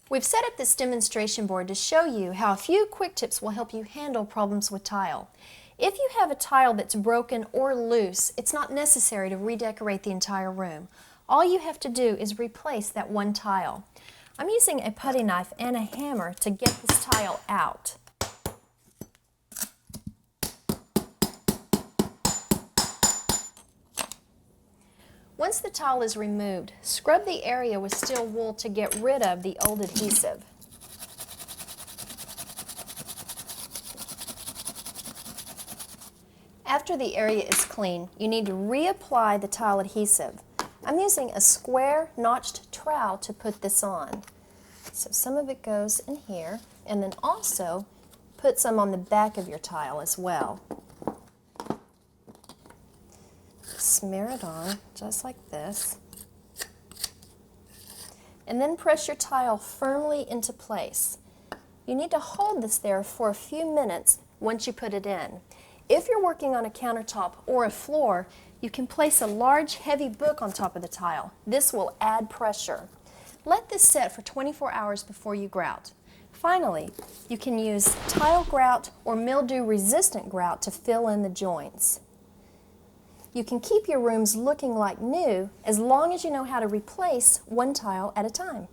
We've set up this demonstration board to show you how a few quick tips will help you handle problems with tile. If you have a tile that's broken or loose, it's not necessary to redecorate the entire room. All you have to do is replace that one tile. I'm using a putty knife and a hammer to get this tile out. Once the tile is removed, scrub the area with steel wool to get rid of the old adhesive. After the area is clean, you need to reapply the tile adhesive. I'm using a square notched trowel to put this on. So some of it goes in here, and then also put some on the back of your tile as well. Smear it on just like this, and then press your tile firmly into place. You need to hold this there for a few minutes once you put it in. If you're working on a countertop or a floor, you can place a large heavy book on top of the tile. This will add pressure. Let this set for 24 hours before you grout. Finally, you can use tile grout or mildew resistant grout to fill in the joints. You can keep your rooms looking like new as long as you know how to replace one tile at a time.